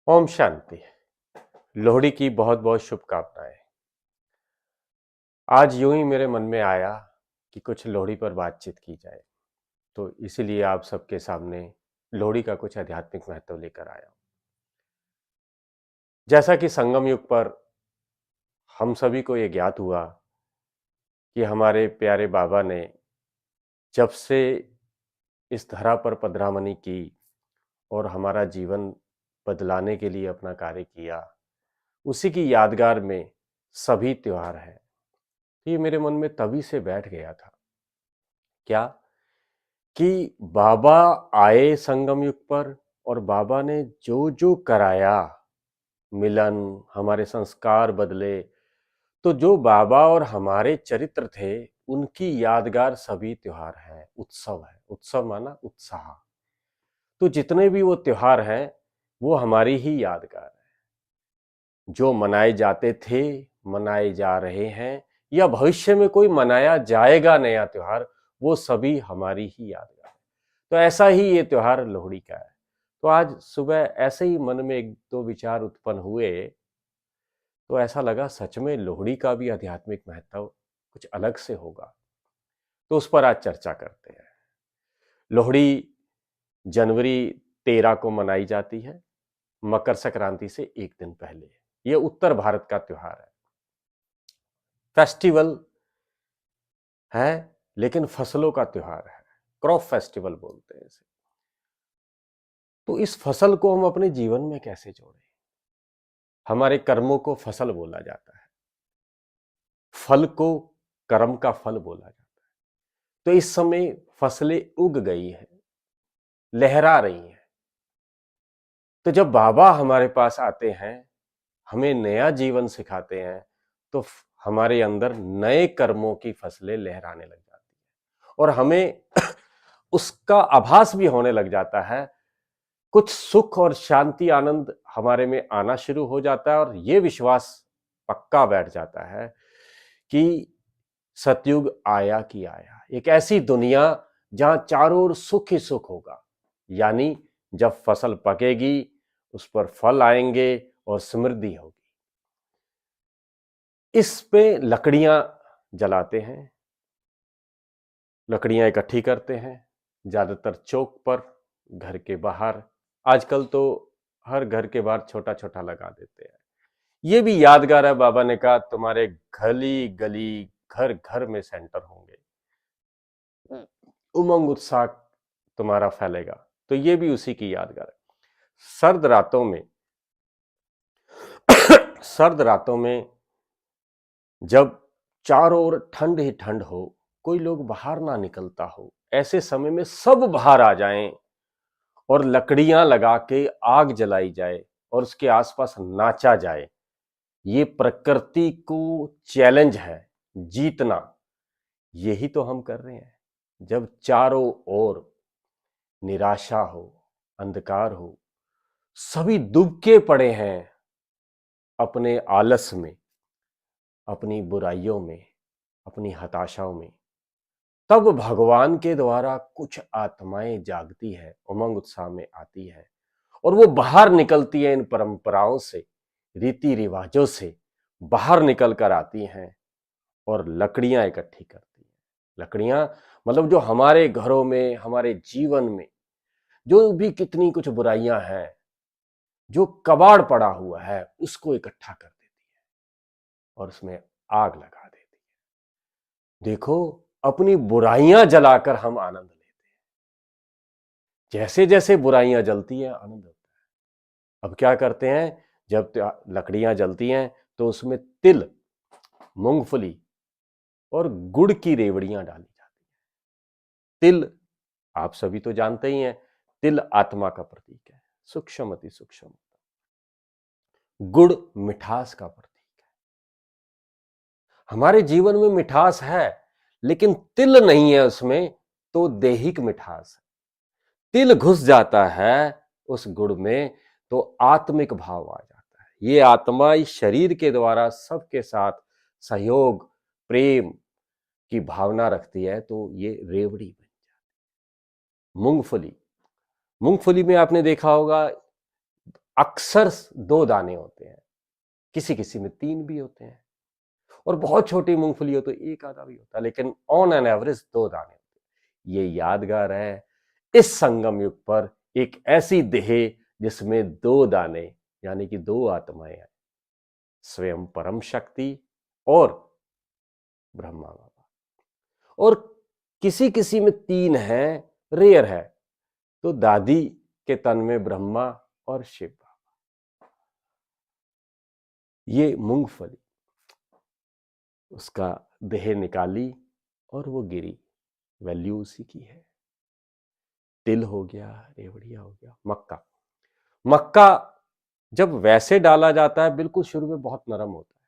ओम शांति। लोहड़ी की बहुत बहुत शुभकामनाएं। आज यूं ही मेरे मन में आया कि कुछ लोहड़ी पर बातचीत की जाए, तो इसीलिए आप सबके सामने लोहड़ी का कुछ आध्यात्मिक महत्व लेकर आया हूं। जैसा कि संगम युग पर हम सभी को ये ज्ञात हुआ कि हमारे प्यारे बाबा ने जब से इस धरा पर पधरामनी की और हमारा जीवन बदलाने के लिए अपना कार्य किया, उसी की यादगार में सभी त्योहार हैं। ये मेरे मन में तभी से बैठ गया था क्या कि बाबा आए संगम युग पर और बाबा ने जो जो कराया, मिलन, हमारे संस्कार बदले, तो जो बाबा और हमारे चरित्र थे उनकी यादगार सभी त्योहार है, उत्सव है। उत्सव माना उत्साह। तो जितने भी वो त्योहार हैं वो हमारी ही यादगार है, जो मनाए जाते थे, मनाए जा रहे हैं, या भविष्य में कोई मनाया जाएगा नया त्योहार, वो सभी हमारी ही यादगार है। तो ऐसा ही ये त्योहार लोहड़ी का है। तो आज सुबह ऐसे ही मन में एक दो विचार उत्पन्न हुए, तो ऐसा लगा सच में लोहड़ी का भी आध्यात्मिक महत्व कुछ अलग से होगा। तो उस पर आज चर्चा करते हैं। लोहड़ी जनवरी 13 को मनाई जाती है, मकर संक्रांति से एक दिन पहले। यह उत्तर भारत का त्योहार है, फेस्टिवल है, लेकिन फसलों का त्योहार है। क्रॉप फेस्टिवल बोलते हैं इसे। तो इस फसल को हम अपने जीवन में कैसे जोड़ें? हमारे कर्मों को फसल बोला जाता है, फल को कर्म का फल बोला जाता है। तो इस समय फसलें उग गई हैं, लहरा रही हैं। तो जब बाबा हमारे पास आते हैं, हमें नया जीवन सिखाते हैं, तो हमारे अंदर नए कर्मों की फसलें लहराने लग जाती है और हमें उसका आभास भी होने लग जाता है। कुछ सुख और शांति, आनंद हमारे में आना शुरू हो जाता है और ये विश्वास पक्का बैठ जाता है कि सतयुग आया कि आया। एक ऐसी दुनिया जहां चारों ओर सुख ही सुख होगा, यानी जब फसल पकेगी उस पर फल आएंगे और समृद्धि होगी। इस पे लकड़ियां जलाते हैं, लकड़ियां इकट्ठी करते हैं, ज्यादातर चौक पर, घर के बाहर। आजकल तो हर घर के बाहर छोटा छोटा लगा देते हैं। ये भी यादगार है, बाबा ने कहा तुम्हारे गली गली घर घर में सेंटर होंगे, उमंग उत्साह तुम्हारा फैलेगा। तो ये भी उसी की यादगार है। सर्द रातों में सर्द रातों में जब चारों ओर ठंड ही ठंड हो, कोई लोग बाहर ना निकलता हो, ऐसे समय में सब बाहर आ जाएं और लकड़ियां लगा के आग जलाई जाए और उसके आसपास नाचा जाए। ये प्रकृति को चैलेंज है, जीतना। यही तो हम कर रहे हैं। जब चारों ओर निराशा हो, अंधकार हो, सभी दुबके पड़े हैं अपने आलस में, अपनी बुराइयों में, अपनी हताशाओं में, तब भगवान के द्वारा कुछ आत्माएं जागती है, उमंग उत्साह में आती है और वो बाहर निकलती है। इन परंपराओं से, रीति रिवाजों से बाहर निकल कर आती हैं और लकड़ियां इकट्ठी करती हैं। लकड़ियां मतलब जो हमारे घरों में, हमारे जीवन में जो भी कितनी कुछ बुराइयां हैं, जो कबाड़ पड़ा हुआ है, उसको इकट्ठा कर देती है और उसमें आग लगा देती है। देखो, अपनी बुराइयां जलाकर हम आनंद लेते हैं। जैसे जैसे बुराइयां जलती हैं, आनंद होता है। अब क्या करते हैं, जब लकड़ियां जलती हैं तो उसमें तिल, मूंगफली और गुड़ की रेवड़ियां डाली जाती हैं। तिल आप सभी तो जानते ही हैं, तिल आत्मा का प्रतीक है, सूक्ष्म अति सूक्ष्म। गुड़ मिठास का प्रतीक है। हमारे जीवन में मिठास है, लेकिन तिल नहीं है उसमें, तो दैहिक मिठास है। तिल घुस जाता है उस गुड़ में तो आत्मिक भाव आ जाता है। ये आत्मा इस शरीर के द्वारा सबके साथ सहयोग, प्रेम की भावना रखती है, तो ये रेवड़ी बन जाती है। मूंगफली, मूंगफली में आपने देखा होगा अक्सर 2 दाने होते हैं, किसी किसी में 3 भी होते हैं, और बहुत छोटी मूंगफली हो तो 1 आधा भी होता है, लेकिन ऑन एन एवरेज 2 दाने होते हैं। ये यादगार है इस संगम युग पर एक ऐसी देह जिसमें 2 दाने यानी कि 2 आत्माएं हैं, स्वयं परम शक्ति और ब्रह्मा बाबा। और किसी किसी में 3 है, रेयर है, तो दादी के तन में ब्रह्मा और शिव बाबा। ये मूंगफली, उसका देह निकाली और वो गिरी, वैल्यू उसी की है। तिल हो गया, रेवड़िया हो गया, मक्का। मक्का जब वैसे डाला जाता है बिल्कुल शुरू में बहुत नरम होता है,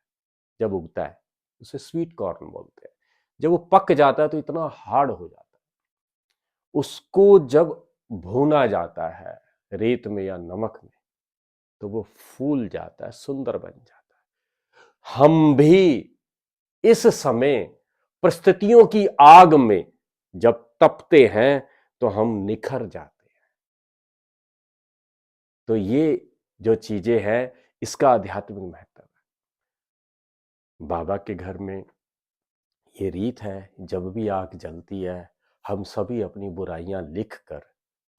जब उगता है उसे स्वीट कॉर्न बोलते हैं। जब वो पक जाता है तो इतना हार्ड हो जाता है, उसको जब भूना जाता है रेत में या नमक में तो वो फूल जाता है, सुंदर बन जाता है। हम भी इस समय परिस्थितियों की आग में जब तपते हैं तो हम निखर जाते हैं। तो ये जो चीजें हैं इसका आध्यात्मिक महत्व है। बाबा के घर में ये रीत है, जब भी आग जलती है हम सभी अपनी बुराइयां लिखकर,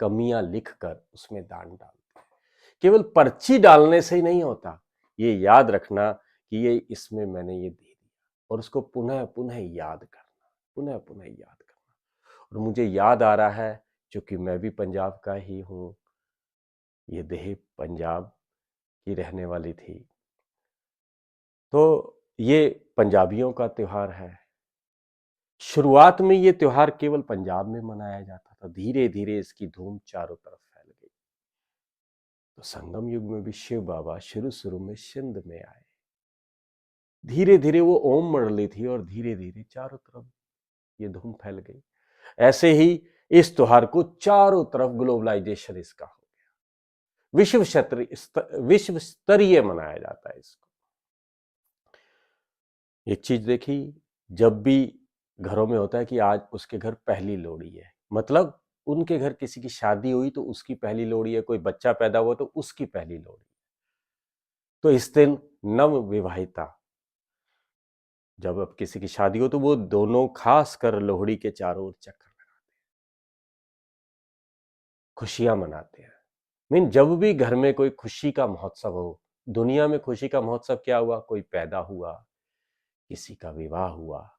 कमियां लिखकर उसमें दान डालते हैं। केवल पर्ची डालने से ही नहीं होता, ये याद रखना कि ये इसमें मैंने ये दे दिया, और उसको पुनः पुनः याद करना, पुनः पुनः याद करना। और मुझे याद आ रहा है, क्योंकि मैं भी पंजाब का ही हूँ, ये देह पंजाब की रहने वाली थी, तो ये पंजाबियों का त्योहार है। शुरुआत में ये त्योहार केवल पंजाब में मनाया जाता था, धीरे धीरे इसकी धूम चारों तरफ फैल गई। तो संगम युग में भी शिव बाबा शुरू शुरू में सिंध में आए, धीरे धीरे वो ओम मंडली थी और धीरे धीरे चारों तरफ ये धूम फैल गई। ऐसे ही इस त्योहार को चारों तरफ ग्लोबलाइजेशन इसका हो गया, विश्व स्तरीय मनाया जाता है इसको। एक चीज देखी, जब भी घरों में होता है कि आज उसके घर पहली लोहड़ी है, मतलब उनके घर किसी की शादी हुई तो उसकी पहली लोहड़ी है, कोई बच्चा पैदा हुआ तो उसकी पहली लोहड़ी। तो इस दिन नव विवाहिता जब अब किसी की शादी हो तो वो दोनों खास कर लोहड़ी के चारों ओर चक्कर लगाते हैं, खुशियां मनाते हैं। जब भी घर में कोई खुशी का महोत्सव हो, दुनिया में खुशी का महोत्सव क्या हुआ, कोई पैदा हुआ, किसी का विवाह हुआ,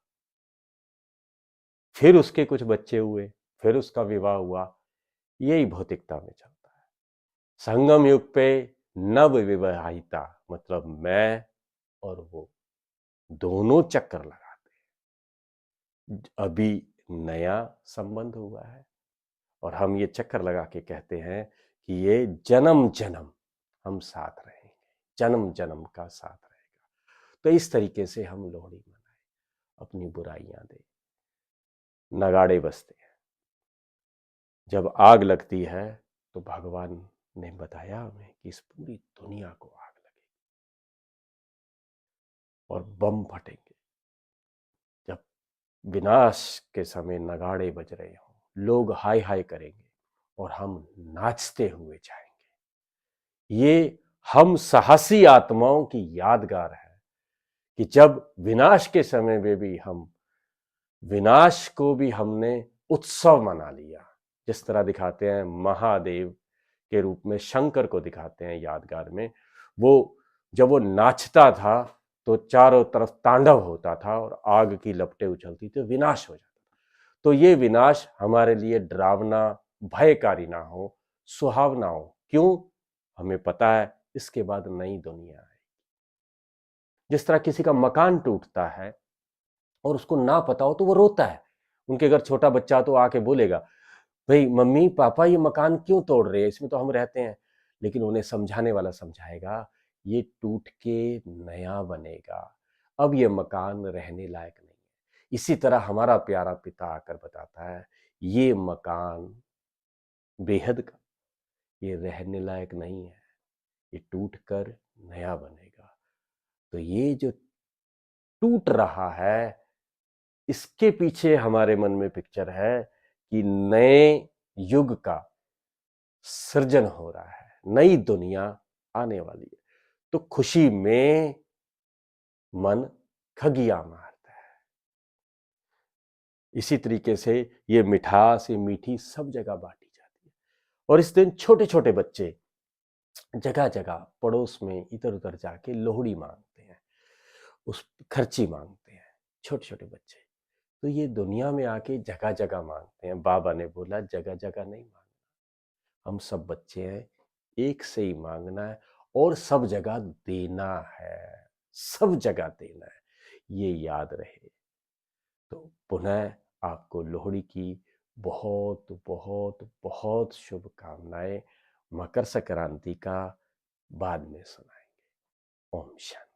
फिर उसके कुछ बच्चे हुए, फिर उसका विवाह हुआ, यही भौतिकता में चलता है। संगम युग पे नव विवाहिता मतलब मैं और वो दोनों चक्कर लगाते हैं। अभी नया संबंध हुआ है और हम ये चक्कर लगा के कहते हैं कि ये जन्म जन्म हम साथ रहेंगे, जन्म जन्म का साथ रहेगा। तो इस तरीके से हम लोहड़ी मनाए, अपनी बुराइयां दे, नगाड़े बजते हैं। जब आग लगती है तो भगवान ने बताया हमें कि इस पूरी दुनिया को आग लगेगी और बम फटेंगे। जब विनाश के समय नगाड़े बज रहे हों, लोग हाय हाय करेंगे और हम नाचते हुए जाएंगे। ये हम साहसी आत्माओं की यादगार है कि जब विनाश के समय में भी हम विनाश को भी हमने उत्सव मना लिया। जिस तरह दिखाते हैं महादेव के रूप में शंकर को दिखाते हैं यादगार में, वो जब वो नाचता था तो चारों तरफ तांडव होता था और आग की लपटें उछलती थी, विनाश हो जाता था। तो ये विनाश हमारे लिए डरावना, भयकारी ना हो, सुहावना हो। क्यों? हमें पता है इसके बाद नई दुनिया है। जिस तरह किसी का मकान टूटता है और उसको ना पता हो तो वो रोता है, उनके घर छोटा बच्चा तो आके बोलेगा, भाई मम्मी पापा ये मकान क्यों तोड़ रहे हैं, इसमें तो हम रहते हैं। लेकिन उन्हें समझाने वाला समझाएगा ये टूट के नया बनेगा, अब ये मकान रहने लायक नहीं है। इसी तरह हमारा प्यारा पिता आकर बताता है ये मकान बेहद का, ये रहने लायक नहीं है, ये टूट कर नया बनेगा। तो ये जो टूट रहा है इसके पीछे हमारे मन में पिक्चर है कि नए युग का सृजन हो रहा है, नई दुनिया आने वाली है। तो खुशी में मन खगिया मारता है। इसी तरीके से ये मिठास, ये मीठी सब जगह बांटी जाती है। और इस दिन छोटे छोटे बच्चे जगह जगह पड़ोस में इधर उधर जाके लोहड़ी मांगते हैं, उस खर्ची मांगते हैं, छोटे छोटे बच्चे। तो ये दुनिया में आके जगह जगह मांगते हैं। बाबा ने बोला जगह जगह नहीं मांगना, हम सब बच्चे हैं, एक से ही मांगना है और सब जगह देना है, सब जगह देना है, ये याद रहे। तो पुनः आपको लोहड़ी की बहुत बहुत बहुत शुभकामनाएं। मकर संक्रांति का बाद में सुनाएंगे। ओम शांति।